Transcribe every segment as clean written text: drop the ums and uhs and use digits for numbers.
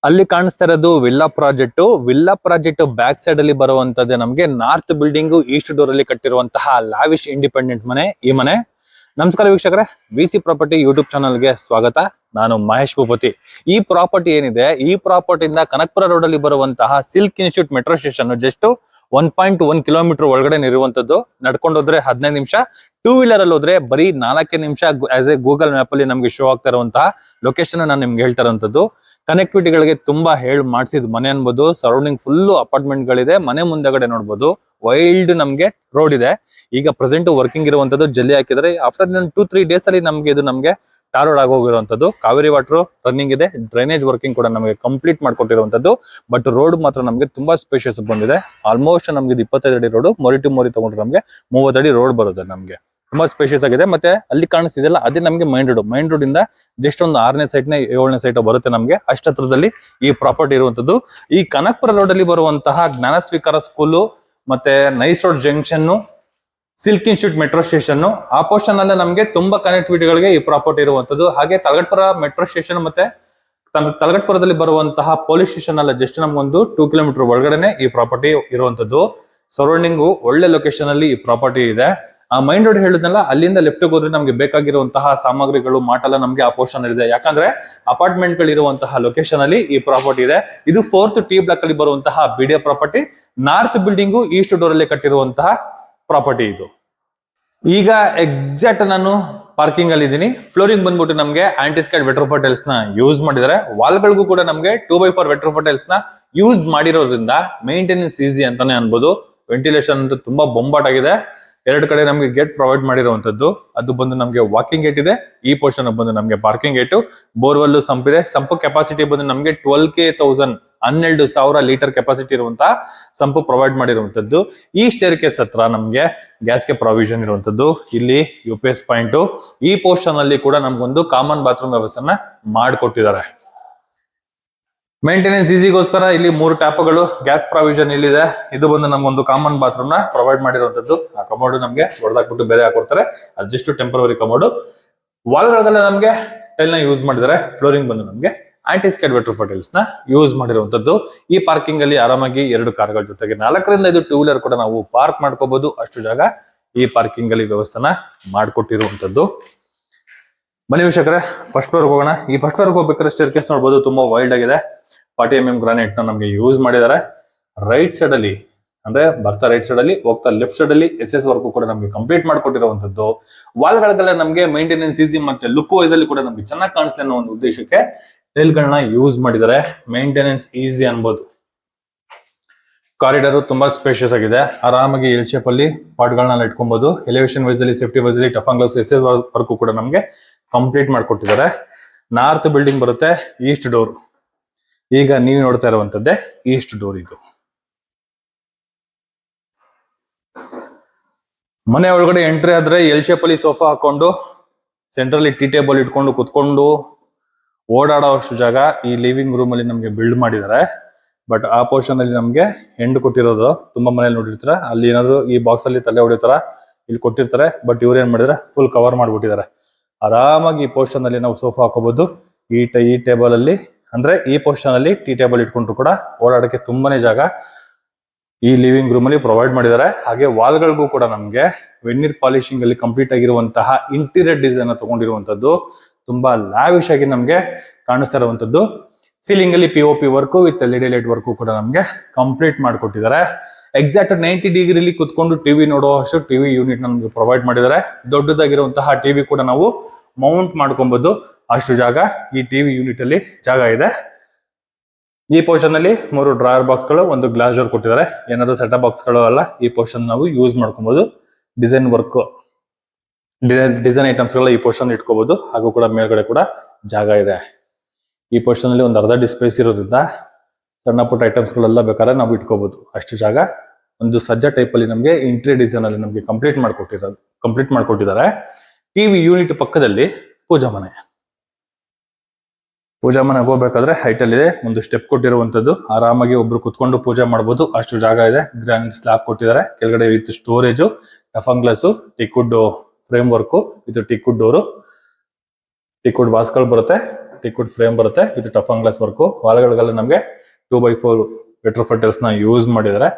ಅಲ್ಲಿ ಕಾಣಿಸ್ತಾ ಇರೋದು ವಿಲ್ಲಾ ಪ್ರಾಜೆಕ್ಟ್ ಬ್ಯಾಕ್ ಸೈಡ್ ಅಲ್ಲಿ ಬರುವಂತದ್ದೇ ನಮ್ಗೆ ನಾರ್ತ್ ಬಿಲ್ಡಿಂಗ್ ಈಸ್ಟ್ ಡೋರ್ ಅಲ್ಲಿ ಕಟ್ಟಿರುವಂತಹ ಲಾವಿಶ್ ಇಂಡಿಪೆಂಡೆಂಟ್ ಮನೆ. ಈ ಮನೆ. ನಮಸ್ಕಾರ ವೀಕ್ಷಕರೇ, ವಿಸಿ ಪ್ರಾಪರ್ಟಿ ಯೂಟ್ಯೂಬ್ ಚಾನಲ್ಗೆ ಸ್ವಾಗತ. ನಾನು ಮಹೇಶ್ ಭೂಪತಿ. ಈ ಪ್ರಾಪರ್ಟಿ ಏನಿದೆ, ಈ ಪ್ರಾಪರ್ಟಿಯಿಂದ ಕನಕಪುರ ರೋಡ್ ಅಲ್ಲಿ ಬರುವಂತಹ silk institute metro station just 1.1 kilometre ಒಳಗಡೆ ಇರುವಂತದ್ದು. ನಡ್ಕೊಂಡು ಹೋದ್ರೆ 15 ನಿಮಿಷ, ಟೂ ವೀಲರ್ ಅಲ್ಲಿ ಹೋದ್ರೆ ಬರೀ 4 ನಿಮಿಷ. ಆಸ್ ಎ ಗೂಗಲ್ ಮ್ಯಾಪ್ ಅಲ್ಲಿ ನಮ್ಗೆ ಶೋ ಆಗ್ತಾ ಇರುವಂತಹ ಲೊಕೇಶನ್ ನಾನು ನಿಮ್ಗೆ ಹೇಳ್ತಾ ಇರುವಂತದ್ದು. ಕನೆಕ್ಟಿವಿಟಿಗಳಿಗೆ ತುಂಬಾ ಮಾಡಿಸಿದ ಮನೆ ಅನ್ಬೋದು. ಸರೌಂಡಿಂಗ್ ಫುಲ್ ಅಪಾರ್ಟ್ಮೆಂಟ್ ಗಳಿದೆ. ಮನೆ ಮುಂದೆಗಡೆ ನೋಡ್ಬೋದು ವೈಲ್ಡ್ ನಮ್ಗೆ ರೋಡ್ ಇದೆ. ಈಗ ಪ್ರೆಸೆಂಟ್ ವರ್ಕಿಂಗ್ ಇರುವಂತದ್ದು, ಜಲ್ಲಿ ಹಾಕಿದ್ರೆ ಆಫ್ಟರ್ 2-3 ಡೇಸ್ ಅಲ್ಲಿ ನಮ್ಗೆ ಟಾರ್ ರೋಡ್ ಆಗೋಗಿರುವಂತದ್ದು. ಕಾವೇರಿ ವಾಟರ್ ರನ್ನಿಂಗ್ ಇದೆ, ಡ್ರೈನೇಜ್ ವರ್ಕಿಂಗ್ ಕೂಡ ನಮಗೆ ಕಂಪ್ಲೀಟ್ ಮಾಡ್ಕೊಟ್ಟಿರುವಂತದ್ದು. ಬಟ್ ರೋಡ್ ಮಾತ್ರ ನಮಗೆ ತುಂಬಾ ಸ್ಪೇಷಿಯಸ್ ಬಂದಿದೆ. ಆಲ್ಮೋಸ್ಟ್ ನಮ್ಗೆ 25 ಅಡಿ ರೋಡ್, ಮೊರಿ ಟು ಮೊರಿ ತಗೊಂಡ್ರೆ ನಮ್ಗೆ 30 ಅಡಿ ರೋಡ್ ಬರುತ್ತೆ. ನಮ್ಗೆ ತುಂಬಾ ಸ್ಪೇಷಿಯಸ್ ಆಗಿದೆ. ಮತ್ತೆ ಅಲ್ಲಿ ಕಾಣಿಸ್ತಿದೆಯಲ್ಲ, ಅದೇ ನಮ್ಗೆ ಮೈನ್ ರೋಡ್ ಇಂದ ಜಸ್ಟ್ ಒಂದು 6ನೇ ಸೈಟ್ 7ನೇ ಸೈಟ್ ಬರುತ್ತೆ ನಮ್ಗೆ. ಅಷ್ಟತ್ರದಲ್ಲಿ ಈ ಪ್ರಾಪರ್ಟಿ ಇರುವಂತದ್ದು. ಈ ಕನಕಪುರ ರೋಡ್ ಅಲ್ಲಿ ಬರುವಂತಹ ಜ್ಞಾನ ಸ್ವೀಕಾರ ಸ್ಕೂಲು, ಮತ್ತೆ nice road junction, silk institute metro station, ಆ ಪೋರ್ಷನ್ ಅಲ್ಲೇ ನಮ್ಗೆ ತುಂಬಾ ಕನೆಕ್ಟಿವಿಟಿಗಳಿಗೆ ಈ ಪ್ರಾಪರ್ಟಿ ಇರುವಂತದ್ದು. ಹಾಗೆ ತಲಗಟ್ಪುರ ಮೆಟ್ರೋ ಸ್ಟೇಷನ್ ಮತ್ತೆ ತಲಗಟ್ಪುರದಲ್ಲಿ ಬರುವಂತಹ ಪೊಲೀಸ್ ಸ್ಟೇಷನ್ ಅಲ್ಲ ಜಸ್ಟ್ ನಮ್ಗೊಂದು 2 ಕಿಲೋಮೀಟರ್ ಒಳಗಡೆನೆ ಈ ಪ್ರಾಪರ್ಟಿ ಇರುವಂತದ್ದು. ಸರೌಂಡಿಂಗ್ ಒಳ್ಳೆ ಲೊಕೇಶನ್ ಅಲ್ಲಿ ಈ ಪ್ರಾಪರ್ಟಿ ಇದೆ. ಆ ಮೈನ್ ರೋಡ್ ಹೇಳಿದ್ನಲ್ಲ, ಅಲ್ಲಿಂದ ಲೆಫ್ಟ್ ಹೋದ್ರೆ ನಮ್ಗೆ ಬೇಕಾಗಿರುವಂತಹ ಸಾಮಗ್ರಿಗಳು ಮಾಟೆಲ್ಲ ನಮ್ಗೆ ಆ ಪೋರ್ಷನ್ ಇದೆ. ಯಾಕಂದ್ರೆ ಅಪಾರ್ಟ್ಮೆಂಟ್ ಗಳು ಇರುವಂತಹ ಲೊಕೇಶನ್ ಅಲ್ಲಿ ಈ ಪ್ರಾಪರ್ಟಿ ಇದೆ. ಇದು 4th T ಬ್ಲಾಕ್ ಅಲ್ಲಿ ಬರುವಂತಹ ಬಿಡಿಯ property. North building east door ಅಲ್ಲಿ ಕಟ್ಟಿರುವಂತಹ ಪ್ರಾಪರ್ಟಿ ಇದು. ಈಗ ಎಕ್ಸಾಕ್ಟ್ ನಾನು ಪಾರ್ಕಿಂಗ್ ಅಲ್ಲಿ ಇದ್ದೀನಿ. ಫ್ಲೋರಿಂಗ್ ಬಂದ್ಬಿಟ್ಟು ನಮ್ಗೆ ಆಂಟಿಸ್ಕೈಡ್ ವೆಟ್ರೋಫರ್ ಟೈಲ್ಸ್ ನ ಯೂಸ್ ಮಾಡಿದ್ದಾರೆ. ವಾಲ್ಗಳಿಗೂ ಕೂಡ ನಮ್ಗೆ 2x4 ವೆಟ್ರೋಫರ್ ಟೈಲ್ಸ್ ನ ಯೂಸ್ ಮಾಡಿರೋದ್ರಿಂದ ಮೇಂಟೆನೆನ್ಸ್ ಈಸಿ ಅಂತಾನೆ ಅನ್ಬೋದು. ವೆಂಟಿಲೇಷನ್ ಅಂತೂ ತುಂಬಾ ಬೊಂಬಾಟ್ ಆಗಿದೆ. 2 ಕಡೆ ನಮ್ಗೆ ಗೇಟ್ ಪ್ರೊವೈಡ್ ಮಾಡಿರುವಂತದ್ದು. ಅದು ಬಂದು ನಮ್ಗೆ ವಾಕಿಂಗ್ ಗೇಟ್ ಇದೆ. ಈ ಪೋರ್ಷನ್ ಬಂದು ನಮ್ಗೆ ಪಾರ್ಕಿಂಗ್ ಗೇಟ್. ಬೋರ್ವೆಲ್ ಸಂಪ್ ಇದೆ. ಸಂಪ್ ಕೆಪಾಸಿಟಿ ಬಂದು ನಮ್ಗೆ 12,000 ಲೀಟರ್ ಕೆಪಾಸಿಟಿ ಇರುವಂತಹ ಸಂಪು ಪ್ರೊವೈಡ್ ಮಾಡಿರುವಂತದ್ದು. ಈ ಸ್ಟೇರ್ ಕೇಸ್ ಹತ್ರ ನಮ್ಗೆ ಗ್ಯಾಸ್ಗೆ ಪ್ರಾವಿಷನ್ ಇರುವಂತದ್ದು. ಇಲ್ಲಿ UPS ಪಾಯಿಂಟ್. ಈ ಪೋರ್ಷನ್ ಅಲ್ಲಿ ಕೂಡ ನಮ್ಗೊಂದು ಕಾಮನ್ ಬಾತ್ರೂಮ್ ವ್ಯವಸ್ಥೆನ ಮಾಡಿಕೊಟ್ಟಿದ್ದಾರೆ. ಮೇಂಟೆನೆನ್ಸ್ ಈಸಿಗೋಸ್ಕರ ಇಲ್ಲಿ 3 ಟ್ಯಾಪ್ಗಳು, ಗ್ಯಾಸ್ ಪ್ರಾವಿಷನ್ ಇಲ್ಲಿದೆ. ಇದು ಬಂದು ನಮ್ಗೊಂದು ಕಾಮನ್ ಬಾತ್ರೂಮ್ ನ ಪ್ರೊವೈಡ್ ಮಾಡಿರುವಂತದ್ದು. ಆ ಕಮೋಡ್ ನಮ್ಗೆ ಹೊಡೆದಾಕ್ಬಿಟ್ಟು ಬೇರೆ ಹಾಕೊಡ್ತಾರೆ. ಅದು ಜಸ್ಟ್ ಟೆಂಪರರಿ ಕಮೋಡ್. ವಾಲ್ಗಳಲ್ಲ ನಮ್ಗೆ ಟೈಲ್ ನ ಯೂಸ್ ಮಾಡಿದ್ದಾರೆ. ಫ್ಲೋರಿಂಗ್ ಬಂದು ನಮ್ಗೆ ಆಂಟಿಸ್ಕೈಡ್ ವೆಟ್ರೋಫರ್ ಟೈಲ್ಸ್ ನ ಯೂಸ್ ಮಾಡಿರುವಂತದ್ದು. ಈ ಪಾರ್ಕಿಂಗ್ ಅಲ್ಲಿ ಆರಾಮಾಗಿ 2 ಕಾರ್ಗಳ ಜೊತೆಗೆ 4ರಿಂದ 5 ಟೂ ವೀಲರ್ ಕೂಡ ನಾವು ಪಾರ್ಕ್ ಮಾಡ್ಕೋಬಹುದು. ಅಷ್ಟು ಜಾಗ ಈ ಪಾರ್ಕಿಂಗ್ ಅಲ್ಲಿ ವ್ಯವಸ್ಥೆನ ಮಾಡಿಕೊಟ್ಟಿರುವಂತದ್ದು. ಬನ್ನಿ ವೀಕ್ಷಕರೇ, ಫಸ್ಟ್ ಫ್ಲೋರ್ ಹೋಗೋಣ. ಈ ಫಸ್ಟ್ ಫ್ಲೋರ್ ಹೋಗ್ಬೇಕಾದ್ರೆ ಸ್ಟೇರ್ ಕೇಸ್ ನೋಡಬಹುದು, ತುಂಬಾ ವೈಲ್ಡ್ ಆಗಿದೆ. 40 mm ಗ್ರಾನೈಟ್ ನ ನಮ್ಗೆ ಯೂಸ್ ಮಾಡಿದ್ದಾರೆ. ರೈಟ್ ಸೈಡ್ ಅಲ್ಲಿ ಅಂದ್ರೆ ಬರ್ತಾ ರೈಟ್ ಸೈಡ್ ಅಲ್ಲಿ ಹೋಗ್ತಾ ಲೆಫ್ಟ್ ಸೈಡ್ ಅಲ್ಲಿ SS ವರ್ಕ್ ಕೂಡ ನಮ್ಗೆ ಕಂಪ್ಲೀಟ್ ಮಾಡ್ಕೊಟ್ಟಿರುವಂತದ್ದು. ವಾಲ್ಗಳಲ್ಲ ನಮ್ಗೆ ಮೇಂಟೆನೆನ್ಸ್ ಈಸಿ ಮತ್ತೆ ಲುಕ್ ವೈಸ್ ಅಲ್ಲಿ ಕೂಡ ನಮ್ಗೆ ಚೆನ್ನಾಗಿ ಕಾಣಿಸ್ಲಿ ಅನ್ನೋ ಒಂದು ಉದ್ದೇಶಕ್ಕೆ ಟೈಲ್ ಗಳನ್ನ ಯೂಸ್ ಮಾಡಿದ್ದಾರೆ. ಮೇಂಟೆನೆನ್ಸ್ ಈಸಿ ಅನ್ಬೋದು. ಕಾರಿಡಾರ್ ತುಂಬಾ ಸ್ಪೇಷಿಯಸ್ ಆಗಿದೆ. ಆರಾಮಾಗಿ ಎಲ್ ಶೇಪ್ ಅಲ್ಲಿ ಪಾಟ್ಗಳನ್ನ ಇಟ್ಕೊಬಹುದು. ಎಲಿವೇಶನ್ ವೈಸ್ ಅಲ್ಲಿ, ಸೇಫ್ಟಿ ವೈಸ್ ಅಲ್ಲಿ ಟಫನ್ ಗ್ಲಾಸ್ SS ವರ್ಕ್ ಕೂಡ ನಮ್ಗೆ ಕಂಪ್ಲೀಟ್ ಮಾಡ್ಕೊಟ್ಟಿದ್ದಾರೆ. ನಾರ್ತ್ ಬಿಲ್ಡಿಂಗ್ ಬರುತ್ತೆ, ಈಸ್ಟ್ ಡೋರ್. ಈಗ ನೀವು ನೋಡ್ತಾ ಇರುವಂತದ್ದೇ ಈಸ್ಟ್ ಡೋರ್. ಇದು ಮನೆ ಒಳಗಡೆ ಎಂಟ್ರಿ ಆದ್ರೆ ಎಲ್ ಶೇಪ್ ಅಲ್ಲಿ ಸೋಫಾ ಹಾಕೊಂಡು ಸೆಂಟ್ರಲ್ಲಿ ಟೀ ಟೇಬಲ್ ಇಟ್ಕೊಂಡು ಕುತ್ಕೊಂಡು ಓಡಾಡೋ ಅಷ್ಟು ಜಾಗ ಈ ಲಿವಿಂಗ್ ರೂಮ್ ಅಲ್ಲಿ ನಮ್ಗೆ ಬಿಲ್ಡ್ ಮಾಡಿದ್ದಾರೆ. ಬಟ್ ಆ ಪೋರ್ಷನ್ ಅಲ್ಲಿ ನಮ್ಗೆ ಎಂಡ್ ಕೊಟ್ಟಿರೋದು ತುಂಬಾ ಮನೇಲಿ ನೋಡಿರ್ತಾರ. ಅಲ್ಲಿ ಏನಾದ್ರು ಈ ಬಾಕ್ಸ್ ಅಲ್ಲಿ ತಲೆ ಹೊಡಿತಾರ, ಇಲ್ಲಿ ಕೊಟ್ಟಿರ್ತಾರೆ. ಬಟ್ ಇವ್ರು ಏನ್ ಮಾಡಿದ್ರೆ ಫುಲ್ ಕವರ್ ಮಾಡ್ಬಿಟ್ಟಿದ್ದಾರೆ. ಆರಾಮಾಗಿ ಈ ಪೋರ್ಷನ್ ಅಲ್ಲಿ ನಾವು ಸೋಫಾ ಹಾಕೋಬಹುದು. ಈ ಟೇಬಲ್ ಅಲ್ಲಿ ಅಂದ್ರೆ ಈ ಪೋರ್ಷನ್ ಅಲ್ಲಿ ಟೀ ಟೇಬಲ್ ಇಟ್ಕೊಂಡ್ರು ಕೂಡ ಓಡಾಡಕ್ಕೆ ತುಂಬಾನೇ ಜಾಗ ಈ ಲಿವಿಂಗ್ ರೂಮ್ ಅಲ್ಲಿ ಪ್ರೊವೈಡ್ ಮಾಡಿದ್ದಾರೆ. ಹಾಗೆ ವಾಲ್ಗಳಿಗೂ ಕೂಡ ನಮ್ಗೆ ವೆನ್ನೀರ್ ಪಾಲಿಶಿಂಗ್ ಅಲ್ಲಿ ಕಂಪ್ಲೀಟ್ ಆಗಿರುವಂತಹ ಇಂಟೀರಿಯರ್ ಡಿಸೈನ್ ತಗೊಂಡಿರುವಂತದ್ದು. ತುಂಬಾ ಲ್ಯಾವಿಶ್ ಆಗಿ ನಮ್ಗೆ ಕಾಣಿಸ್ತಾ ಇರುವಂತದ್ದು. ಸೀಲಿಂಗ್ ಅಲ್ಲಿ POP work with LED light work ಕೂಡ ನಮ್ಗೆ ಕಂಪ್ಲೀಟ್ ಮಾಡ್ಕೊಟ್ಟಿದ್ದಾರೆ. ಎಕ್ಸಾಕ್ಟ್ 90 ಡಿಗ್ರಿಲಿ ಕುತ್ಕೊಂಡು ಟಿವಿ ನೋಡೋ ಅಷ್ಟು ಟಿವಿ ಯೂನಿಟ್ ನಮ್ಗೆ ಪ್ರೊವೈಡ್ ಮಾಡಿದ್ದಾರೆ. ದೊಡ್ಡದಾಗಿರುವಂತಹ ಟಿವಿ ಕೂಡ ನಾವು ಮೌಂಟ್ ಮಾಡ್ಕೊಬಹುದು. ಅಷ್ಟು ಜಾಗ ಈ ಟಿವಿ ಯೂನಿಟ್ ಅಲ್ಲಿ ಜಾಗ ಇದೆ. ಈ ಪೋರ್ಷನ್ ಅಲ್ಲಿ 3 ಡ್ರಾಯರ್ ಬಾಕ್ಸ್ ಗಳು, ಒಂದು ಗ್ಲಾಸ್ ಡೋರ್ ಕೊಟ್ಟಿದ್ದಾರೆ. ಏನಾದ್ರು ಸೆಟಪ್ ಬಾಕ್ಸ್ ಗಳು ಅಲ್ಲ, ಈ ಪೋರ್ಷನ್ ನಾವು ಯೂಸ್ ಮಾಡ್ಕೊಬಹುದು. ಡಿಸೈನ್ ವರ್ಕ್, ಡಿಸೈನ್ ಐಟಮ್ಸ್ ಗಳ ಈ ಪೋರ್ಷನ್ ಇಟ್ಕೋಬಹುದು. ಹಾಗೂ ಕೂಡ ಮೇಲ್ಗಡೆ ಕೂಡ ಜಾಗ ಇದೆ. ಈ ಪೋರ್ಷನ್ ಅಲ್ಲಿ ಒಂದು ಅರ್ಧ ಸ್ಪೇಸ್ ಇರೋದ್ರಿಂದ ಸಣ್ಣ ಪುಟ್ಟ ಐಟಮ್ಸ್ ಗಳೆಲ್ಲ ಬೇಕಾದ್ರೆ ನಾವು ಇಟ್ಕೋಬಹುದು. ಅಷ್ಟು ಜಾಗ. ಒಂದು ಸಜ್ಜಾ ಟೈಪ್ ಅಲ್ಲಿ ನಮ್ಗೆ ಇಂಟೀರಿಯರ್ ಡಿಸೈನ್ ಅಲ್ಲಿ ನಮ್ಗೆ ಕಂಪ್ಲೀಟ್ ಮಾಡ್ಕೊಟ್ಟಿದ್ದಾರೆ. ಟಿವಿ ಯೂನಿಟ್ ಪಕ್ಕದಲ್ಲಿ ಪೂಜಾ ಮನೆ ಹೋಗ್ಬೇಕಾದ್ರೆ ಹೈಟ್ ಅಲ್ಲಿ ಇದೆ. ಒಂದು ಸ್ಟೆಪ್ ಕೊಟ್ಟಿರುವಂತದ್ದು. ಆರಾಮಾಗಿ ಒಬ್ರು ಕುತ್ಕೊಂಡು ಪೂಜೆ ಮಾಡಬಹುದು. ಅಷ್ಟು ಜಾಗ ಇದೆ. ಗ್ರಾನೈಟ್ ಸ್ಲಾಬ್ ಕೊಟ್ಟಿದ್ದಾರೆ. ಕೆಳಗಡೆ with storage, toughen glass, teakwood frame work with teakwood door, teakwood ವಾಸ್ಗಳು ಬರುತ್ತೆ. ಟೀಕ್ವುಡ್ ಫ್ರೇಮ್ ಬರುತ್ತೆ ವಿತ್ ಟಫನ್ ಗ್ಲಾಸ್ ವರ್ಕ್. ವಾಲ್ಗಳಿಗೆಲ್ಲ ನಮಗೆ 2x4 ವೆಟ್ರೋಫೈಟಲ್ಸ್ ನ ಯೂಸ್ ಮಾಡಿದ್ದಾರೆ.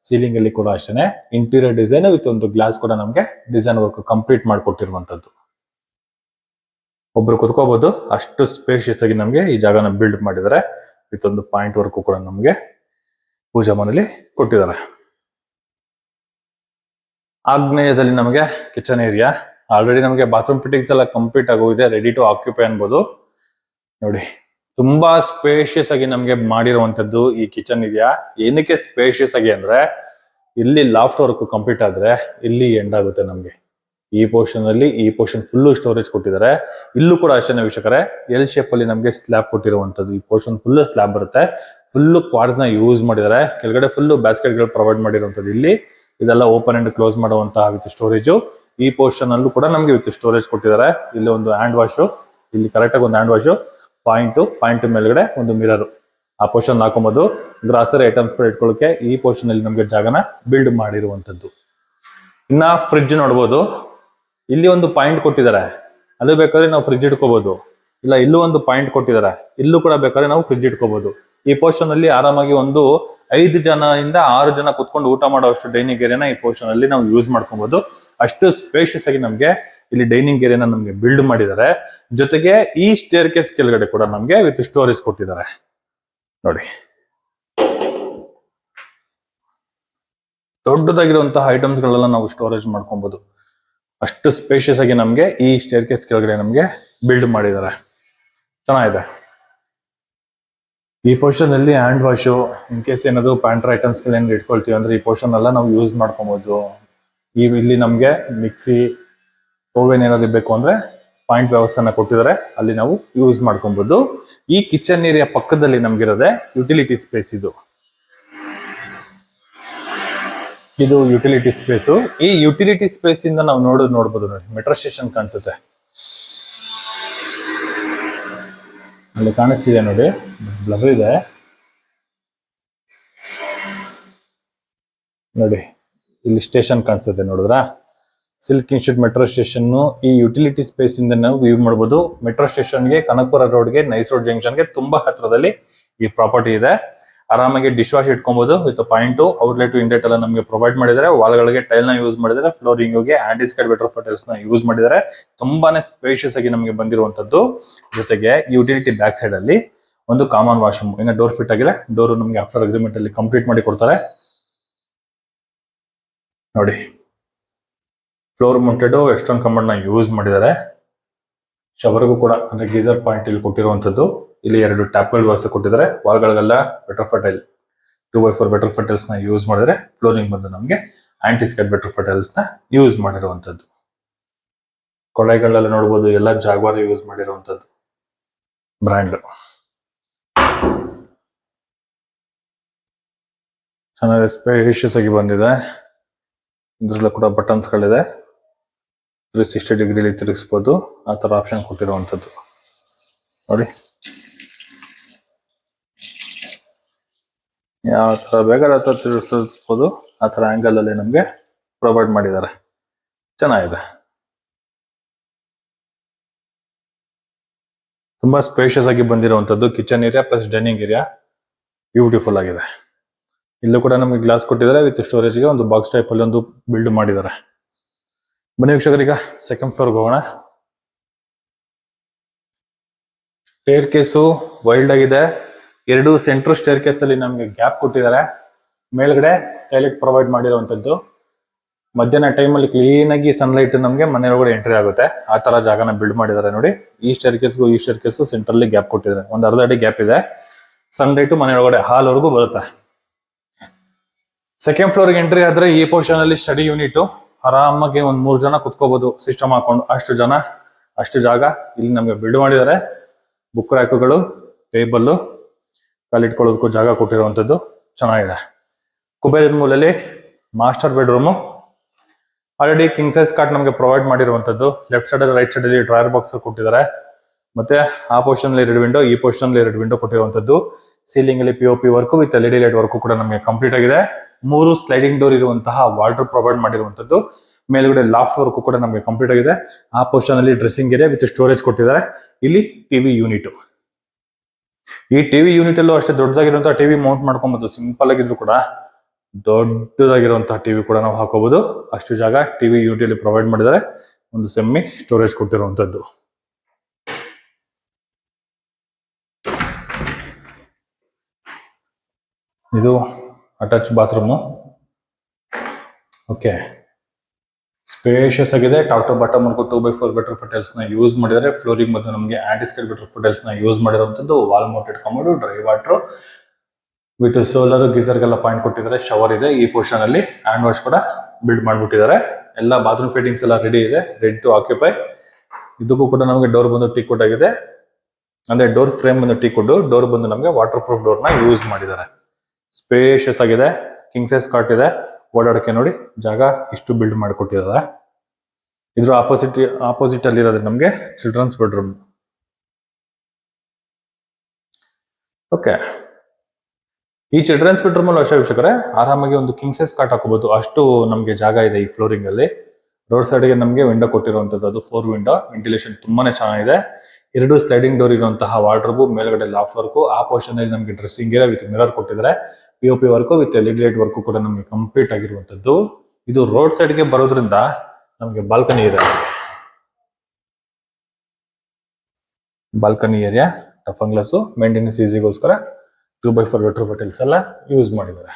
ಸೀಲಿಂಗ್ ಅಲ್ಲಿ ಕೂಡ ಅಷ್ಟೇ ಇಂಟೀರಿಯರ್ ಡಿಸೈನ್ ವಿತ್ ಒಂದು ಗ್ಲಾಸ್ ಕೂಡ ನಮಗೆ ಡಿಸೈನ್ ವರ್ಕ್ ಕಂಪ್ಲೀಟ್ ಮಾಡಿಕೊಟ್ಟಿರುವಂತದ್ದು. ಒಬ್ರು ಕುತ್ಕೋಬಹುದು, ಅಷ್ಟು ಸ್ಪೇಷಿಯಸ್ ಆಗಿ ನಮಗೆ ಈ ಜಾಗನ ಬಿಲ್ಡ್ ಮಾಡಿದ್ದಾರೆ. ವಿತ್ ಒಂದು ಪಾಯಿಂಟ್ ವರ್ಕ್ ಕೂಡ ನಮಗೆ ಪೂಜಾ ಮನೆಯಲ್ಲಿ ಕೊಟ್ಟಿದ್ದಾರೆ. ಆಗ್ನೇಯದಲ್ಲಿ ನಮಗೆ ಕಿಚನ್ ಏರಿಯಾ. ಆಲ್ರೆಡಿ ನಮಗೆ ಬಾತ್ರೂಮ್ ಫಿಟ್ಟಿಂಗ್ಸ್ ಎಲ್ಲ ಕಂಪ್ಲೀಟ್ ಆಗೋಗಿದೆ, ರೆಡಿ ಟು ಆಕ್ಯುಪೈ ಅನ್ಬೋದು. ನೋಡಿ ತುಂಬಾ ಸ್ಪೇಷಿಯಸ್ ಆಗಿ ನಮಗೆ ಮಾಡಿರುವಂತದ್ದು ಈ ಕಿಚನ್ ಏರಿಯಾ. ಏನಕ್ಕೆ ಸ್ಪೇಷಿಯಸ್ ಆಗಿ ಅಂದ್ರೆ ಇಲ್ಲಿ ಲಾಫ್ಟ್ ವರ್ಕ್ ಕಂಪ್ಲೀಟ್ ಆದ್ರೆ ಇಲ್ಲಿ ಎಂಡ್ ಆಗುತ್ತೆ ನಮಗೆ. ಈ ಪೋರ್ಷನ್ ಅಲ್ಲಿ ಈ ಪೋರ್ಷನ್ ಫುಲ್ಲು ಸ್ಟೋರೇಜ್ ಕೊಟ್ಟಿದ್ದಾರೆ. ಇಲ್ಲೂ ಕೂಡ ಅಷ್ಟೇ ವೀಕ್ಷಕರೇ, ಎಲ್ ಶೇಪ್ ಅಲ್ಲಿ ನಮಗೆ ಸ್ಲ್ಯಾಬ್ ಕೊಟ್ಟಿರುವಂತದ್ದು. ಈ ಪೋರ್ಷನ್ ಫುಲ್ ಸ್ಲ್ಯಾಬ್ ಬರುತ್ತೆ. ಫುಲ್ಲು ಕ್ವಾರ್ಟ್ಸ್ ನ ಯೂಸ್ ಮಾಡಿದ್ದಾರೆ. ಕೆಳಗಡೆ ಫುಲ್ಲು ಬ್ಯಾಸ್ಕೆಟ್ ಗಳು ಪ್ರೊವೈಡ್ ಮಾಡಿರುವಂತದ್ದು. ಇಲ್ಲಿ ಇದೆಲ್ಲ ಓಪನ್ ಅಂಡ್ ಕ್ಲೋಸ್ ಮಾಡುವಂತಹ ವಿತ್ ಸ್ಟೋರೇಜ್. ಈ ಪೋರ್ಷನ್ ಅಲ್ಲೂ ಕೂಡ ನಮಗೆ ವಿತ್ ಸ್ಟೋರೇಜ್ ಕೊಟ್ಟಿದ್ದಾರೆ. ಇಲ್ಲಿ ಒಂದು ಹ್ಯಾಂಡ್ ವಾಶ್, ಇಲ್ಲಿ ಕರೆಕ್ಟ್ ಆಗಿ ಒಂದು ಹ್ಯಾಂಡ್ ವಾಶ್, ಪಾಯಿಂಟ್ ಮೇಲ್ಗಡೆ ಒಂದು ಮಿರರ್. ಆ ಪೋರ್ಷನ್ ಹಾಕೊಬಹುದು. ಗ್ರಾಸರಿ ಐಟಮ್ಸ್ ಕೂಡ ಇಟ್ಕೊಳ್ಳೋಕೆ ಈ ಪೋರ್ಷನ್ ಅಲ್ಲಿ ನಮಗೆ ಜಾಗನ ಬಿಲ್ಡ್ ಮಾಡಿರುವಂತದ್ದು. ಇನ್ನ ಫ್ರಿಡ್ಜ್ ನೋಡ್ಬೋದು. ಇಲ್ಲಿ ಒಂದು ಪಾಯಿಂಟ್ ಕೊಟ್ಟಿದ್ದಾರೆ, ಅದು ಬೇಕಾದ್ರೆ ನಾವು ಫ್ರಿಡ್ಜ್ ಇಟ್ಕೋಬಹುದು. ಇಲ್ಲ ಇಲ್ಲೂ ಒಂದು ಪಾಯಿಂಟ್ ಕೊಟ್ಟಿದ್ದಾರೆ, ಇಲ್ಲೂ ಕೂಡ ಬೇಕಾದ್ರೆ ನಾವು ಫ್ರಿಡ್ಜ್ ಇಟ್ಕೋಬಹುದು. ಈ ಪೋರ್ಷನ್ ಅಲ್ಲಿ ಆರಾಮಾಗಿ ಒಂದು 5 ಜನದಿಂದ 6 ಜನ ಕುತ್ಕೊಂಡು ಊಟ ಮಾಡುವಷ್ಟು ಡೈನಿಂಗ್ ಏರಿಯಾನ ಈ ಪೋರ್ಷನ್ ಅಲ್ಲಿ ನಾವು ಯೂಸ್ ಮಾಡ್ಕೊಬಹುದು. ಅಷ್ಟು ಸ್ಪೇಷಿಯಸ್ ಆಗಿ ನಮಗೆ ಇಲ್ಲಿ ಡೈನಿಂಗ್ ಏರಿಯಾನ ನಮಗೆ ಬಿಲ್ಡ್ ಮಾಡಿದ್ದಾರೆ. ಜೊತೆಗೆ ಈ ಸ್ಟೇರ್ ಕೇಸ್ ಕೆಳಗಡೆ ಕೂಡ ನಮಗೆ ವಿತ್ ಸ್ಟೋರೇಜ್ ಕೊಟ್ಟಿದ್ದಾರೆ. ನೋಡಿ ದೊಡ್ಡದಾಗಿರುವಂತಹ ಐಟಮ್ಸ್ ಗಳೆಲ್ಲ ನಾವು ಸ್ಟೋರೇಜ್ ಮಾಡ್ಕೊಬಹುದು. ಅಷ್ಟು ಸ್ಪೇಷಿಯಸ್ ಆಗಿ ನಮಗೆ ಈ ಸ್ಟೇರ್ ಕೇಸ್ ಕೆಳಗಡೆ ನಮಗೆ ಬಿಲ್ಡ್ ಮಾಡಿದ್ದಾರೆ. ಚೆನ್ನಾಗಿದೆ. ಈ ಪೋರ್ಷನ್ ಅಲ್ಲಿ ಹ್ಯಾಂಡ್ ವಾಶ್, ಇನ್ ಕೇಸ್ ಏನಾದ್ರು ಪ್ಯಾಂಟ್ರ್ ಐಟಮ್ಸ್ ಗಳೇನು ಇಟ್ಕೊಳ್ತೀವಿ ಅಂದ್ರೆ ಈ ಪೋರ್ಷನ್ ಎಲ್ಲ ನಾವು ಯೂಸ್ ಮಾಡ್ಕೊಬಹುದು. ಇಲ್ಲಿ ನಮಗೆ ಮಿಕ್ಸಿ, ಓವೆನ್ ಏನಾದ್ರು ಬೇಕು ಅಂದ್ರೆ ಪಾಯಿಂಟ್ ವ್ಯವಸ್ಥೆನ ಕೊಟ್ಟಿದ್ದಾರೆ, ಅಲ್ಲಿ ನಾವು ಯೂಸ್ ಮಾಡ್ಕೊಬಹುದು. ಈ ಕಿಚನ್ ಏರಿಯಾ ಪಕ್ಕದಲ್ಲಿ ನಮ್ಗಿರೋದೆ ಯುಟಿಲಿಟಿ ಸ್ಪೇಸ್. ಇದು ಯುಟಿಲಿಟಿ ಸ್ಪೇಸು. ಈ ಯುಟಿಲಿಟಿ ಸ್ಪೇಸ್ ಇಂದ ನಾವು ನೋಡ್ಬೋದು. ನೋಡಿ ಮೆಟ್ರೋ ಸ್ಟೇಷನ್ ಕಾಣಿಸುತ್ತೆ, ಅಲ್ಲಿ ಕಾಣಿಸ್ತಿದೆ ನೋಡಿ, ಬ್ಲರ್ ಇದೆ ನೋಡಿ, ಇಲ್ಲಿ ಸ್ಟೇಷನ್ ಕಾಣಿಸುತ್ತೆ ನೋಡಿದ್ರಾ, ಸಿಲ್ಕ್ ಇನ್ಸ್ಟಿಟ್ಯೂಟ್ ಮೆಟ್ರೋ ಸ್ಟೇಷನ್. ಈ ಯುಟಿಲಿಟಿ ಸ್ಪೇಸ್ ಇಂದ ನಾವು ವ್ಯೂ ಮಾಡಬಹುದು. ಮೆಟ್ರೋ ಸ್ಟೇಷನ್ಗೆ, ಕನಕಪುರ ರೋಡ್ಗೆ, ನೈಸ್ ರೋಡ್ ಜಂಕ್ಷನ್ಗೆ ತುಂಬಾ ಹತ್ರದಲ್ಲಿ ಈ ಪ್ರಾಪರ್ಟಿ ಇದೆ. ಆರಾಮಾಗಿ ಡಿಶ್ ವಾಶ್ ಇಟ್ಕೊಬಹುದು ವಿತ್ ಪಾಯಿಂಟ್, ಔಟ್ಲೆಟ್, ಇಂಡೆಟ್ ಎಲ್ಲ ನಮಗೆ ಪ್ರೊವೈಡ್ ಮಾಡಿದ್ದಾರೆ. ವಾಲ್ಗಳಿಗೆ ಟೈಲ್ ನ ಯೂಸ್ ಮಾಡಿದ್ದಾರೆ. ಫ್ಲೋರಿಂಗ್ಗೆ ಆಂಟಿಸ್ಕೈಡ್ ವೆಟ್ರೋಫೈಟಲ್ಸ್ ನ ಯೂಸ್ ಮಾಡಿದ್ದಾರೆ. ತುಂಬಾನೇ ಸ್ಪೇಷಿಯಸ್ ಆಗಿ ನಮಗೆ ಬಂದಿರುವಂತದ್ದು. ಜೊತೆಗೆ ಯುಟಿಲಿಟಿ ಬ್ಯಾಕ್ ಸೈಡ್ ಅಲ್ಲಿ ಒಂದು ಕಾಮನ್ ವಾಶ್ರೂಮ್, ಇನ್ನು ಡೋರ್ ಫಿಟ್ ಆಗಿಲ್ಲ, ಡೋರ್ ನಮಗೆ ಆಫ್ಟರ್ ಅಗ್ರಿಮೆಂಟ್ ಅಲ್ಲಿ ಕಂಪ್ಲೀಟ್ ಮಾಡಿ ಕೊಡ್ತಾರೆ. ನೋಡಿ ಫ್ಲೋರ್ ಮೌಂಟೆಡ್ ವೆಸ್ಟರ್ನ್ ಕಮೋಡ್ ನ ಯೂಸ್ ಮಾಡಿದ್ದಾರೆ. ಶವರ್ಗೂ ಕೂಡ ಅಂದ್ರೆ ಗೀಸರ್ ಪಾಯಿಂಟ್ ಇಲ್ಲಿ ಕೊಟ್ಟಿರುವಂತದ್ದು. ಇಲ್ಲಿ 2 ಟ್ಯಾಪ್ಗಳ ವ್ಯವಸ್ಥೆ ಕೊಟ್ಟಿದ್ದಾರೆ. ವಾಲ್ಗಳಿಗೆಲ್ಲ ವೆಟ್ರೋಫೈಟಲ್ 2x4 ವೆಟ್ರೋಫೈಟಲ್ಸ್ ನ ಯೂಸ್ ಮಾಡಿದ್ರೆ. ಫ್ಲೋರಿಂಗ್ ಬಂದು ನಮಗೆ ಆಂಟಿಸ್ಕೈಡ್ ವೆಟ್ರೋಫೈಟಲ್ಸ್ ನ ಯೂಸ್ ಮಾಡಿರುವಂತದ್ದು. ಕೊಳಗಳೆಲ್ಲ ನೋಡಬಹುದು, ಎಲ್ಲ ಜಾಗ್ವಾರ್ ಯೂಸ್ ಮಾಡಿರುವಂತದ್ದು ಬ್ರ್ಯಾಂಡ್. ಚೆನ್ನಾಗಿ ಸ್ಪೇಷಿಯಸ್ ಆಗಿ ಬಂದಿದೆ. ಇದ್ರಲ್ಲೂ ಕೂಡ ಬಟನ್ಸ್ ಗಳಿದೆ, 360 ಡಿಗ್ರಿಲಿ ತಿರುಗಿಸಬಹುದು. ಆ ತರ ಆಪ್ಷನ್ ಕೊಟ್ಟಿರುವಂತದ್ದು ನೋಡಿ. ಯಾವ ತರ ಬೇಕಾದ್ರೆ ಆ ತರ ತಿರುಗಿಸಬಹುದು, ಆ ತರ ಆಂಗಲ್ ಅಲ್ಲಿ ನಮ್ಗೆ ಪ್ರೊವೈಡ್ ಮಾಡಿದ್ದಾರೆ. ಚೆನ್ನಾಗಿದೆ. ತುಂಬಾ ಸ್ಪೇಷಿಯಸ್ ಆಗಿ ಬಂದಿರುವಂತದ್ದು kitchen area plus dining area. Beautiful ಆಗಿದೆ. ಇಲ್ಲೂ ಕೂಡ ನಮಗೆ ಗ್ಲಾಸ್ ಕೊಟ್ಟಿದ್ದಾರೆ ವಿತ್ ಸ್ಟೋರೇಜ್ಗೆ ಒಂದು ಬಾಕ್ಸ್ ಟೈಪ್ ಅಲ್ಲಿ ಒಂದು ಬಿಲ್ಡ್ ಮಾಡಿದ್ದಾರೆ. ಬನ್ನಿ ವೀಕ್ಷಕರೀಗ ಸೆಕೆಂಡ್ ಫ್ಲೋರ್ಗೆ ಹೋಗೋಣ. ಸ್ಟೇರ್ ಕೇಸು ವೈಲ್ಡ್ ಆಗಿದೆ. 2 ಸೆಂಟ್ರ್ ಸ್ಟೇರ್ ಕೇಸ್ ಅಲ್ಲಿ ನಮಗೆ ಗ್ಯಾಪ್ ಕೊಟ್ಟಿದ್ದಾರೆ. ಮೇಲ್ಗಡೆ ಸ್ಕೈಲೈಟ್ ಪ್ರೊವೈಡ್ ಮಾಡಿರುವಂತದ್ದು. ಮಧ್ಯಾಹ್ನ ಟೈಮಲ್ಲಿ ಕ್ಲೀನ್ ಆಗಿ ಸನ್ಲೈಟ್ ನಮಗೆ ಮನೆ ಒಳಗಡೆ ಎಂಟ್ರಿ ಆಗುತ್ತೆ. ಆ ತರ ಜಾಗನ ಬಿಲ್ಡ್ ಮಾಡಿದ್ದಾರೆ ನೋಡಿ. ಈ ಸ್ಟೇರ್ ಕೇಸ್ಗೂ ಈ ಸ್ಟೇರ್ ಕೇಸು ಸೆಂಟ್ರಲ್ಲಿ ಗ್ಯಾಪ್ ಕೊಟ್ಟಿದ್ದಾರೆ. ಒಂದು ಅರ್ಧ ಅಡಿ ಗ್ಯಾಪ್ ಇದೆ. ಸನ್ಲೈಟ್ ಮನೆ ಒಳಗಡೆ ಹಾಲ್ ವರೆಗೂ ಬರುತ್ತೆ. ಸೆಕೆಂಡ್ ಫ್ಲೋರ್ಗೆ ಎಂಟ್ರಿ ಆದ್ರೆ ಈ ಪೋರ್ಷನ್ ಅಲ್ಲಿ ಸ್ಟಡಿ ಯೂನಿಟ್. ಆರಾಮಾಗಿ ಒಂದ್ 3 ಜನ ಕುತ್ಕೋಬಹುದು ಸಿಸ್ಟಮ್ ಹಾಕೊಂಡು. ಅಷ್ಟು ಜಾಗ ಇಲ್ಲಿ ನಮಗೆ ಬಿಲ್ಡ್ ಮಾಡಿದ್ದಾರೆ. ಬುಕ್ ರ್ಯಾಕ್ಗಳು, ಟೇಬಲ್, ಕಾಲಿಟ್ಕೊಳ್ಳೋದಕ್ಕೂ ಜಾಗ ಕೊಟ್ಟಿರುವಂತದ್ದು ಚೆನ್ನಾಗಿದೆ. ಕುಬೇರಿನ ಮೂಲೆಯಲ್ಲಿ master bedroom. Already king size cot ನಮಗೆ ಪ್ರೊವೈಡ್ ಮಾಡಿರುವಂತದ್ದು. ಲೆಫ್ಟ್ ಸೈಡ್ ಅಲ್ಲಿ ರೈಟ್ ಸೈಡ್ ಅಲ್ಲಿ ಡ್ರಾಯರ್ ಬಾಕ್ಸ್ ಕೊಟ್ಟಿದ್ದಾರೆ. ಮತ್ತೆ ಆ ಪೋರ್ಷನ್ ಅಲ್ಲಿ 2 ವಿಂಡೋ, ಈ ಪೋರ್ಷನ್ ಅಲ್ಲಿ 2 ವಿಂಡೋ ಕೊಟ್ಟಿರುವಂತದ್ದು. ಸೀಲಿಂಗ್ ಅಲ್ಲಿ POP work with LED light work ಕೂಡ ನಮಗೆ ಕಂಪ್ಲೀಟ್ ಆಗಿದೆ. 3 ಸ್ಲೈಡಿಂಗ್ ಡೋರ್ ಇರುವಂತಹ ವಾರ್ಡ್ರೋಬ್ ಪ್ರೊವೈಡ್ ಮಾಡಿರುವಂತದ್ದು. ಮೇಲ್ಗಡೆ ಲಾಫ್ಟ್ ವರ್ಕ್ ಕೂಡ ನಮಗೆ ಕಂಪ್ಲೀಟ್ ಆಗಿದೆ. ಆ ಪೋರ್ಷನ್ ಅಲ್ಲಿ ಡ್ರೆಸ್ಸಿಂಗ್ ಏರಿಯಾ ವಿತ್ ಸ್ಟೋರೇಜ್ ಕೊಟ್ಟಿದ್ದಾರೆ. ಇಲ್ಲಿ ಟಿವಿ ಯೂನಿಟ್. ಈ ಟಿವಿ ಯೂನಿಟ್ ಅಲ್ಲೂ ಅಷ್ಟೇ ದೊಡ್ಡದಾಗಿರುವಂತಹ ಟಿವಿ ಮೌಂಟ್ ಮಾಡ್ಕೊಬಹುದು. ಸಿಂಪಲ್ ಆಗಿದ್ರು ಕೂಡ ದೊಡ್ಡದಾಗಿರುವಂತಹ ಟಿವಿ ಕೂಡ ನಾವು ಹಾಕೋಬಹುದು. ಅಷ್ಟು ಜಾಗ ಟಿವಿ ಯೂನಿಟ್ ಅಲ್ಲಿ ಪ್ರೊವೈಡ್ ಮಾಡಿದ್ದಾರೆ. ಒಂದು ಸೆಮ್ಮಿ ಸ್ಟೋರೇಜ್ ಕೊಟ್ಟಿರುವಂತದ್ದು. ಇದು ಅಟ್ಯಾಚ್ ಬಾತ್ರೂಮು. ಓಕೆ, ಸ್ಪೇಷಿಯಸ್ ಆಗಿದೆ. Top to bottom work 2x4 better ಫೋಟೆಲ್ಸ್ ನ ಯೂಸ್ ಮಾಡಿದ್ದಾರೆ. ಫ್ಲೋರಿಂಗ್ ಮತ್ತು ನಮಗೆ ಆಂಟಿಸ್ಕೇಟ್ ಬೆಟರ್ ಫೋಟೆಲ್ಸ್ ನ ಯೂಸ್ ಮಾಡಿರುವಂತದ್ದು. Wall mounted commode, dry water with solar ಗೀಸರ್ಗೆಲ್ಲ ಪಾಯಿಂಟ್ ಕೊಟ್ಟಿದ್ದಾರೆ. ಶವರ್ ಇದೆ ಈ ಪೋರ್ಷನ್ ಅಲ್ಲಿ. ಹ್ಯಾಂಡ್ ವಾಶ್ ಕೂಡ ಬಿಲ್ಡ್ ಮಾಡ್ಬಿಟ್ಟಿದ್ದಾರೆ. ಎಲ್ಲ ಬಾತ್ರೂಮ್ ಫಿಟ್ಟಿಂಗ್ಸ್ ಎಲ್ಲ ರೆಡಿ ಇದೆ, ರೆಡಿ ಟು ಆಕ್ಯುಪೈ. ಇದಕ್ಕೂ ಕೂಡ ನಮಗೆ ಡೋರ್ ಬಂದು ಟೀ ಕೋಟ್ ಆಗಿದೆ. ಅಂದ್ರೆ ಡೋರ್ ಫ್ರೇಮ್ ಬಂದು ಟೀ ಕೋಟ್, ಡೋರ್ ಬಂದು ನಮಗೆ ವಾಟರ್ ಪ್ರೂಫ್ ಡೋರ್ ನ ಯೂಸ್ ಮಾಡಿದ್ದಾರೆ. ಸ್ಪೇಷಿಯಸ್ ಆಗಿದೆ. ಕಿಂಗ್ ಸೈಜ್ ಕಾಟ್ ಇದೆ. ಓಡಾಡಕ್ಕೆ ನೋಡಿ ಜಾಗ ಇಷ್ಟು ಬಿಲ್ಡ್ ಮಾಡಿಕೊಟ್ಟಿದ್ದಾರೆ. ಇದ್ರ ಆಪೋಸಿಟ್ ಅಲ್ಲಿ ಇರೋದು ನಮಗೆ ಚಿಲ್ಡ್ರನ್ಸ್ ಬೆಡ್ರೂಮ್. ಓಕೆ, ಈ ಚಿಲ್ಡ್ರನ್ಸ್ ಬೆಡ್ರೂಮ್ ಅಲ್ಲಿ ಅಷ್ಟೇ ವೀಕ್ಷಕರೇ ಆರಾಮಾಗಿ ಒಂದು ಕಿಂಗ್ ಸೈಜ್ ಕಾಟ್ ಹಾಕೋಬಹುದು. ಅಷ್ಟು ನಮಗೆ ಜಾಗ ಇದೆ ಈ ಫ್ಲೋರಿಂಗ್ ಅಲ್ಲಿ. ರೋಡ್ ಸೈಡ್ ಗೆ ನಮಗೆ ವಿಂಡೋ ಕೊಟ್ಟಿರುವಂತದ್ದು, ಅದು 4 ವಿಂಡೋ. ವೆಂಟಿಲೇಷನ್ ತುಂಬಾನೇ ಚೆನ್ನಾಗಿದೆ. 2 ಸ್ಲೈಡಿಂಗ್ ಡೋರ್ ಇರುವಂತಹ ವಾರ್ಡ್ರೋಬ್, ಮೇಲ್ಗಡೆ ಲಾಫ್ಟ್ ವರ್ಕ್. ಆ ಪೋರ್ಷನ್ ಅಲ್ಲಿ ನಮಗೆ ಡ್ರೆಸ್ಸಿಂಗ್ ಏರಿಯಾ ವಿತ್ ಮಿರರ್ ಕೊಟ್ಟಿದ್ದಾರೆ. POP work with LED light work ಕೂಡ ನಮಗೆ ಕಂಪ್ಲೀಟ್ ಆಗಿರುವಂತದ್ದು. ಇದು ರೋಡ್ ಸೈಡ್ ಗೆ ಬರೋದ್ರಿಂದ ನಮಗೆ ಬಾಲ್ಕನಿ ಇದೆ. ಬಾಲ್ಕನಿ ಏರಿಯಾ ಟಫನ್ ಗ್ಲಾಸ್, ಮೇಂಟೆನೆನ್ಸ್ ಈಸಿಗೋಸ್ಕರ 2x4 ಬೆಟರ್ ಫೋಟೆಲ್ಸ್ ಎಲ್ಲ ಯೂಸ್ ಮಾಡಿದ್ದಾರೆ.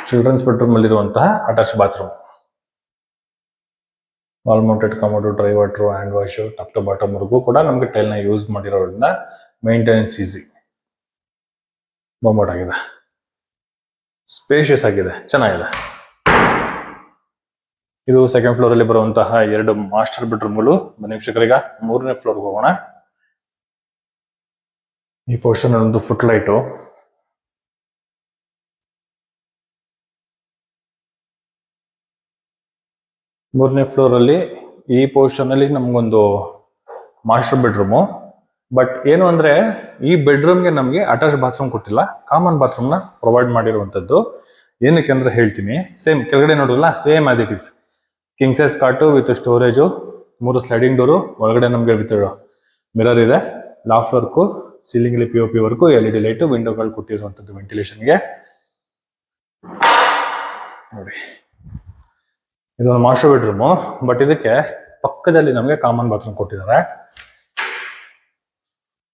ಚಿಲ್ಡ್ರನ್ಸ್ ಬೆಡ್ರೂಮ್ ಅಲ್ಲಿರುವಂತಹ attach bathroom. Wall mounted commode, dry water, hand wash, top to bottom ವರ್ಗೂ ಕೂಡ ನಮಗೆ ಟೈಲ್ ನ ಯೂಸ್ ಮಾಡಿರೋದ್ರಿಂದ ಮೇಂಟೆನೆನ್ಸ್ ಈಸಿ. ಬೊಂಬಾಟ್ ಆಗಿದೆ, ಸ್ಪೇಷಿಯಸ್ ಆಗಿದೆ, ಚೆನ್ನಾಗಿದೆ. ಇದು ಸೆಕೆಂಡ್ ಫ್ಲೋರ್ ಅಲ್ಲಿ ಬರುವಂತಹ 2 ಮಾಸ್ಟರ್ ಬೆಡ್ರೂಮ್ಗಳು. ಬನ್ನಿ ವೀಕ್ಷಕರೀಗ 3ನೇ ಫ್ಲೋರ್ಗೆ ಹೋಗೋಣ. ಈ ಪೋರ್ಷನ್ ಒಂದು ಫುಟ್ ಲೈಟು. ಮೂರನೇ ಫ್ಲೋರ್ ಅಲ್ಲಿ ಈ ಪೋರ್ಷನ್ ಅಲ್ಲಿ ನಮ್ಗೊಂದು ಮಾಸ್ಟರ್ ಬೆಡ್ರೂಮು. ಬಟ್ ಏನು ಅಂದ್ರೆ ಈ ಬೆಡ್ರೂಮ್ಗೆ ನಮಗೆ ಅಟ್ಯಾಚ್ ಬಾತ್ರೂಮ್ ಕೊಟ್ಟಿಲ್ಲ, ಕಾಮನ್ ಬಾತ್ರೂಮ್ ನ ಪ್ರೊವೈಡ್ ಮಾಡಿರುವಂತದ್ದು. ಏನಕ್ಕೆ ಅಂದ್ರೆ ಹೇಳ್ತೀನಿ. ಸೇಮ್ ಕೆಳಗಡೆ ನೋಡ್ರಲ್ಲ, same as it is. King size cot with storage, 3 sliding door, ಒಳಗಡೆ ನಮಗೆ ವಿತ್ ಮಿರರ್ ಇದೆ, ಲಾಫ್ಟ್ ವರ್ಕು, ಸೀಲಿಂಗ್ ಅಲ್ಲಿ POP ವರ್ಕು, LED ಲೈಟ್, ವಿಂಡೋಗಳು ಕೊಟ್ಟಿರುವಂತದ್ದು ವೆಂಟಿಲೇಷನ್ಗೆ. ನೋಡಿ, ಇದೊಂದು ಮಾಸ್ಟರ್ ಬೆಡ್ರೂಮು. ಬಟ್ ಇದಕ್ಕೆ ಪಕ್ಕದಲ್ಲಿ ನಮಗೆ ಕಾಮನ್ ಬಾತ್ರೂಮ್ ಕೊಟ್ಟಿದ್ದಾರೆ.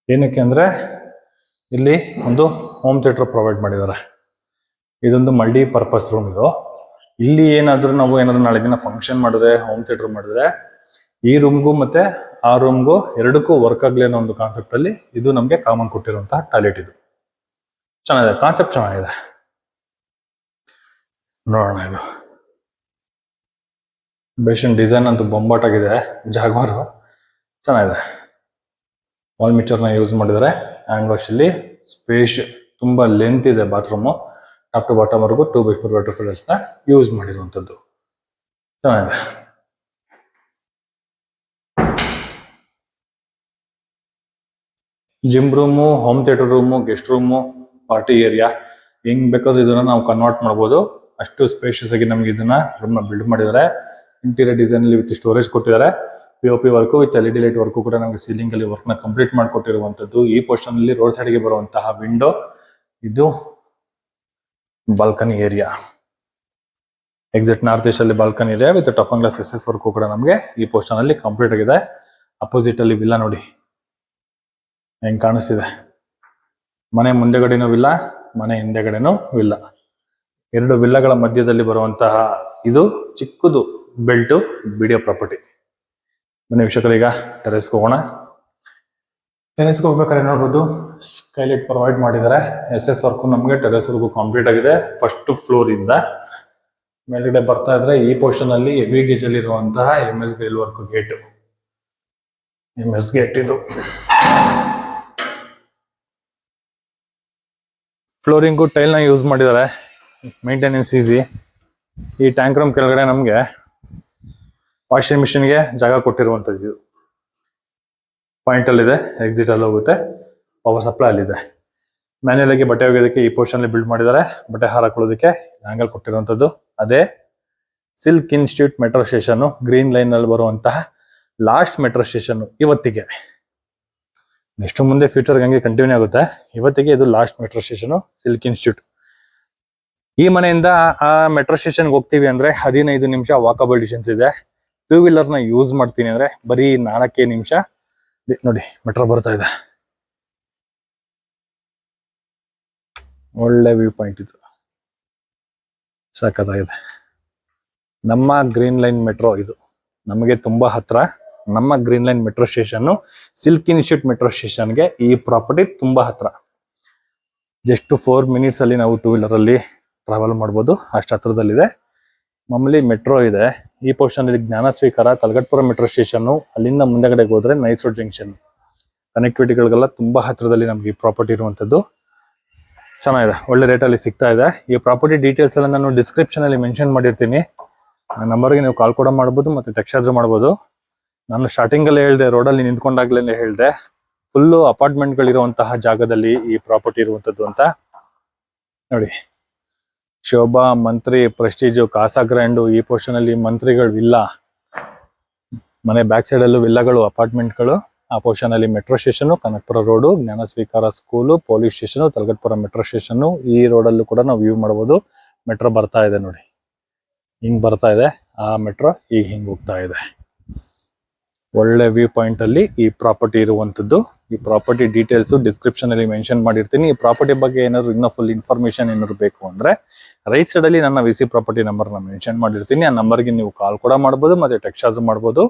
ಏನಕ್ಕೆ ಅಂದ್ರೆ ಇಲ್ಲಿ ಒಂದು ಹೋಮ್ ಥಿಯೇಟರ್ ಪ್ರೊವೈಡ್ ಮಾಡಿದ್ದಾರೆ. ಇದೊಂದು ಮಲ್ಟಿ ಪರ್ಪಸ್ ರೂಮ್. ಇದು ಇಲ್ಲಿ ಏನಾದ್ರೂ ನಾವು ಏನಾದ್ರು ನಾಳೆ ದಿನ ಫಂಕ್ಷನ್ ಮಾಡಿದ್ರೆ, ಹೋಮ್ ಥಿಯೇಟರ್ ಮಾಡಿದ್ರೆ, ಈ ರೂಮ್ಗೂ ಮತ್ತೆ ಆ ರೂಮ್ಗೂ ಎರಡಕ್ಕೂ ವರ್ಕ್ ಆಗ್ಲಿ ಅನ್ನೋ ಒಂದು ಕಾನ್ಸೆಪ್ಟ್ ಅಲ್ಲಿ ಇದು ನಮಗೆ ಕಾಮನ್ ಕೊಟ್ಟಿರುವಂತಹ ಟಾಯ್ಲೆಟ್. ಇದು ಚೆನ್ನಾಗಿದೆ, ಕಾನ್ಸೆಪ್ಟ್ ಚೆನ್ನಾಗಿದೆ. ನೋಡೋಣ, ಇದು ಬೇಷನ್ ಡಿಸೈನ್ ಅಂತೂ ಬೊಂಬಾಟ್ ಆಗಿದೆ. ಜಾಗ್ವಾರು ಚೆನ್ನಾಗಿದೆ. ವಾಲ್ ಮಿಕ್ಚರ್ನ ಯೂಸ್ ಮಾಡಿದರೆ. ಹ್ಯಾಂಡ್ ವಾಶ್ ಅಲ್ಲಿ ಸ್ಪೇಸ್ ತುಂಬಾ ಲೆಂತ್ ಇದೆ bathroom. Top to bottom work 2x4 water filters ನ ಯೂಸ್ ಮಾಡಿರುವಂತದ್ದು. ಚೆನ್ನಾಗಿದೆ. Gym room, home theatre room, guest room, party area, ಹೆಂಗ್ ಬೇಕಾದ್ರೂ ಇದನ್ನ ನಾವು ಕನ್ವರ್ಟ್ ಮಾಡ್ಬೋದು. ಅಷ್ಟು ಸ್ಪೇಷಿಯಸ್ ಆಗಿ ನಮ್ಗೆ ಇದನ್ನ ರೂಮ್ನ ಬಿಲ್ಡ್ ಮಾಡಿದ್ದಾರೆ. ಇಂಟೀರಿಯರ್ ಡಿಸೈನ್ ಅಲ್ಲಿ ವಿತ್ ಸ್ಟೋರೇಜ್ ಕೊಟ್ಟಿದ್ದಾರೆ. POP work with LED light work ಕೂಡ ನಮಗೆ ಸೀಲಿಂಗ್ ಅಲ್ಲಿ ವರ್ಕ್ ನ ಕಂಪ್ಲೀಟ್ ಮಾಡಿಕೊಟ್ಟಿರುವಂತದ್ದು. ಈ ಪೋರ್ಷನ್ ಅಲ್ಲಿ ರೋಡ್ ಸೈಡ್ ಗೆ ಬರುವಂತಹ ವಿಂಡೋ. ಇದು balcony area, exit north east ಅಲ್ಲಿ balcony area with toughen glass SS work ಕೂಡ ನಮಗೆ ಈ ಪೋರ್ಷನ್ ಅಲ್ಲಿ ಕಂಪ್ಲೀಟ್ ಆಗಿದೆ. ಅಪೋಸಿಟ್ ಅಲ್ಲಿ ವಿಲ್ಲಾ ನೋಡಿ ಹೆಂಗ್ ಕಾಣಿಸ್ತಿದೆ. ಮನೆ ಮುಂದೆಗಡೆನೂ ವಿಲ್ಲಾ, ಮನೆ ಹಿಂದೆಗಡೆನೂ ವಿಲ್ಲಾ. 2 ವಿಲ್ಲಾಗಳ ಮಧ್ಯದಲ್ಲಿ ಬರುವಂತಹ ಇದು ಚಿಕ್ಕದು ಬೆಲ್ಟ್ ಬಿಡಿಯೋ ಪ್ರಾಪರ್ಟಿ. ಬನ್ನಿ ವೀಕ್ಷಕರೀಗ ಟೆರೆಸ್ಗೆ ಹೋಗೋಣ. ಟೆರೆಸ್ಗೆ ಹೋಗ್ಬೇಕಾದ್ರೆ ನೋಡ್ಬೋದು ಸ್ಕೈಲೈಟ್ ಪ್ರೊವೈಡ್ ಮಾಡಿದ್ದಾರೆ. SS ವರ್ಕು ನಮಗೆ ಟೆರೆಸ್ ವರ್ಗು ಕಂಪ್ಲೀಟ್ ಆಗಿದೆ. ಫಸ್ಟ್ ಫ್ಲೋರ್ ಇಂದ ಮೇಲ್ಗಡೆ ಬರ್ತಾ ಇದ್ರೆ ಈ ಪೋರ್ಷನ್ ಅಲ್ಲಿ ಹೆವಿ ಗೇಜ್ ಅಲ್ಲಿ ಇರುವಂತಹ MS grill work gate. MS gate ಇದು. ಫ್ಲೋರಿಂಗು ಟೈಲ್ ನ ಯೂಸ್ ಮಾಡಿದ್ದಾರೆ. Maintenance easy. ಈ ಟ್ಯಾಂಕ್ ರೂಮ್ ಕೆಳಗಡೆ ನಮಗೆ ವಾಷಿಂಗ್ ಮಿಷಿನ್ಗೆ ಜಾಗ ಕೊಟ್ಟಿರುವಂತದ್ದು. ಪಾಯಿಂಟ್ ಅಲ್ಲಿ ಇದೆ, ಎಕ್ಸಿಟ್ ಅಲ್ಲಿ ಹೋಗುತ್ತೆ. ಪವರ್ ಸಪ್ಲೈ ಅಲ್ಲಿದೆ. ಮ್ಯಾನ್ಯಲ್ ಆಗಿ ಬಟ್ಟೆ ಒಗೆಯೋದಕ್ಕೆ ಈ ಪೋರ್ಷನ್ ಅಲ್ಲಿ ಬಿಲ್ಡ್ ಮಾಡಿದ್ದಾರೆ. ಬಟ್ಟೆ ಹಾರ ಹಾಕೊಳ್ಳೋದಕ್ಕೆ ಆಂಗಲ್ ಕೊಟ್ಟಿರುವಂತದ್ದು. ಅದೇ silk institute metro station, green line ಅಲ್ಲಿ ಬರುವಂತಹ ಲಾಸ್ಟ್ ಮೆಟ್ರೋ ಸ್ಟೇಷನ್ ಇವತ್ತಿಗೆ. ನೆಕ್ಸ್ಟ್ ಮುಂದೆ ಫ್ಯೂಚರ್ ಹಂಗೆ ಕಂಟಿನ್ಯೂ ಆಗುತ್ತೆ. ಇವತ್ತಿಗೆ ಇದು last metro station silk institute. ಈ ಮನೆಯಿಂದ ಆ ಮೆಟ್ರೋ ಸ್ಟೇಷನ್ಗೆ ಹೋಗ್ತೀವಿ ಅಂದ್ರೆ 15 ನಿಮಿಷ ವಾಕಬಲ್ ಡಿಸ್ಟೆನ್ಸ್ ಇದೆ. 2 ವೀಲರ್ ನ ಯೂಸ್ ಮಾಡ್ತೀನಿ ಅಂದ್ರೆ ಬರೀ 4 ನಿಮಿಷ. ನೋಡಿ ಮೆಟ್ರೋ ಬರ್ತಾ ಇದೆ, ಒಳ್ಳೆ ವ್ಯೂ ಪಾಯಿಂಟ್ ಇದು, ಸಾಕತ್ತಾಗಿದೆ. ನಮ್ಮ ಗ್ರೀನ್ ಲೈನ್ ಮೆಟ್ರೋ ಇದು ನಮಗೆ ತುಂಬಾ ಹತ್ರ. ನಮ್ಮ green line metro station silk institute metro ಸ್ಟೇಷನ್ಗೆ ಈ ಪ್ರಾಪರ್ಟಿ ತುಂಬಾ ಹತ್ರ. ಜಸ್ಟ್ 4 ಮಿನಿಟ್ಸ್ ಅಲ್ಲಿ ನಾವು 2 ವೀಲರ್ ಅಲ್ಲಿ ಟ್ರಾವೆಲ್ ಮಾಡ್ಬೋದು, ಅಷ್ಟು ಹತ್ರದಲ್ಲಿದೆ. ಮಾಮೂಲಿ ಮೆಟ್ರೋ ಇದೆ. ಈ ಪೋರ್ಷನ್ ಅಲ್ಲಿ ಜ್ಞಾನ ಸ್ವೀಕಾರ, ತಲಗಟ್ಪುರ ಮೆಟ್ರೋ ಸ್ಟೇಷನ್, ಅಲ್ಲಿಂದ ಮುಂದೆಗಡೆಗೆ ಹೋದ್ರೆ ನೈಸ್ ರೋಡ್ ಜಂಕ್ಷನ್. ಕನೆಕ್ಟಿವಿಟಿಗಳಿಗೆಲ್ಲ ತುಂಬಾ ಹತ್ರದಲ್ಲಿ ನಮ್ಗೆ ಈ ಪ್ರಾಪರ್ಟಿ ಇರುವಂತದ್ದು. ಚೆನ್ನಾಗಿದೆ, ಒಳ್ಳೆ ರೇಟಲ್ಲಿ ಸಿಗ್ತಾ ಇದೆ. ಈ ಪ್ರಾಪರ್ಟಿ ಡೀಟೇಲ್ಸ್ ಎಲ್ಲ ನಾನು ಡಿಸ್ಕ್ರಿಪ್ಷನ್ ಅಲ್ಲಿ ಮೆನ್ಷನ್ ಮಾಡಿರ್ತೀನಿ. ನಂಬರ್ಗೆ ನೀವು ಕಾಲ್ ಕೂಡ ಮಾಡ್ಬೋದು ಮತ್ತೆ ಟೆಕ್ಸ್ಟ್ ಚಾರ್ಜ್ ಮಾಡ್ಬೋದು. ನಾನು ಸ್ಟಾರ್ಟಿಂಗ್ ಅಲ್ಲಿ ಹೇಳಿದೆ, ರೋಡಲ್ಲಿ ನಿಂತ್ಕೊಂಡಾಗ್ಲೇ ಹೇಳಿದೆ, ಫುಲ್ಲು ಅಪಾರ್ಟ್ಮೆಂಟ್ಗಳಿರುವಂತಹ ಜಾಗದಲ್ಲಿ ಈ ಪ್ರಾಪರ್ಟಿ ಇರುವಂತದ್ದು ಅಂತ. ನೋಡಿ, ಶೋಭಾ, ಮಂತ್ರಿ, ಪ್ರೆಸ್ಟೀಜು, ಕಾಸಾ ಗ್ರ್ಯಾಂಡು, ಈ ಪೋರ್ಷನ್ ಅಲ್ಲಿ ಮಂತ್ರಿಗಳು ವಿಲ್ಲಾ, ಮನೆ ಬ್ಯಾಕ್ ಸೈಡ್ ಅಲ್ಲೂ ವಿಲ್ಲಾಗಳು, ಅಪಾರ್ಟ್ಮೆಂಟ್ಗಳು. ಆ ಪೋರ್ಷನ್ ಅಲ್ಲಿ ಮೆಟ್ರೋ ಸ್ಟೇಷನ್, ಕನಕಪುರ ರೋಡು, ಜ್ಞಾನ ಸ್ವೀಕಾರ school, police station, Talaghattapura metro station. ಈ ರೋಡಲ್ಲೂ ಕೂಡ ನಾವು ವ್ಯೂ ಮಾಡಬಹುದು. ಮೆಟ್ರೋ ಬರ್ತಾ ಇದೆ ನೋಡಿ, ಹಿಂಗ್ ಬರ್ತಾ ಇದೆ. ಆ ಮೆಟ್ರೋ ಈಗ ಹಿಂಗ್ ಹೋಗ್ತಾ ಇದೆ. ಒಳ್ಳೆ ವ್ಯೂ ಪಾಯಿಂಟ್ ಅಲ್ಲಿ ಈ ಪ್ರಾಪರ್ಟಿ ಇರುವಂತದ್ದು. ಈ ಪ್ರಾಪರ್ಟಿ ಡೀಟೇಲ್ಸ್ ಡಿಸ್ಕ್ರಿಪ್ಷನ್ ಅಲ್ಲಿ ಮೆನ್ಷನ್ ಮಾಡಿರ್ತೀನಿ. ಈ ಪ್ರಾಪರ್ಟಿ ಬಗ್ಗೆ ಏನಾದ್ರು ಇನ್ನೂ ಫುಲ್ ಇನ್ಫಾರ್ಮೇಶನ್ ಏನಾದ್ರು ಬೇಕು ಅಂದ್ರೆ ರೈಟ್ ಸೈಡ್ ಅಲ್ಲಿ ನನ್ನ ವಿಸಿ ಪ್ರಾಪರ್ಟಿ ನಂಬರ್ ನ ಮೆನ್ಷನ್ ಮಾಡಿರ್ತೀನಿ. ಆ ನಂಬರ್ಗೆ ನೀವು ಕಾಲ್ ಕೂಡ ಮಾಡಬಹುದು ಮತ್ತೆ ಟೆಕ್ಸ್ಟ್ ಚಾರ್ಜ್ ಮಾಡಬಹುದು.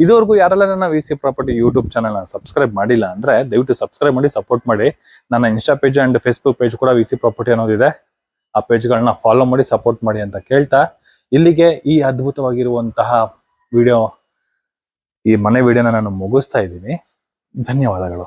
ಇದುವರೆಗೂ ಯಾರೆಲ್ಲ ನನ್ನ VC property YouTube channel subscribe ಮಾಡಿಲ್ಲ ಅಂದ್ರೆ ದಯವಿಟ್ಟು ಸಬ್ಸ್ಕ್ರೈಬ್ ಮಾಡಿ, ಸಪೋರ್ಟ್ ಮಾಡಿ. ನನ್ನ insta page and Facebook page ಕೂಡ ವಿಸಿ ಪ್ರಾಪರ್ಟಿ ಅನ್ನೋದಿದೆ. ಆ ಪೇಜ್ಗಳನ್ನ ಫಾಲೋ ಮಾಡಿ, ಸಪೋರ್ಟ್ ಮಾಡಿ ಅಂತ ಕೇಳ್ತಾ ಇಲ್ಲಿಗೆ ಈ ಅದ್ಭುತವಾಗಿರುವಂತಹ ವಿಡಿಯೋ, ಈ ಮನೆ ವಿಡಿಯೋನ ನಾನು ಮುಗಿಸ್ತಾ ಇದ್ದೀನಿ. ಧನ್ಯವಾದಗಳು.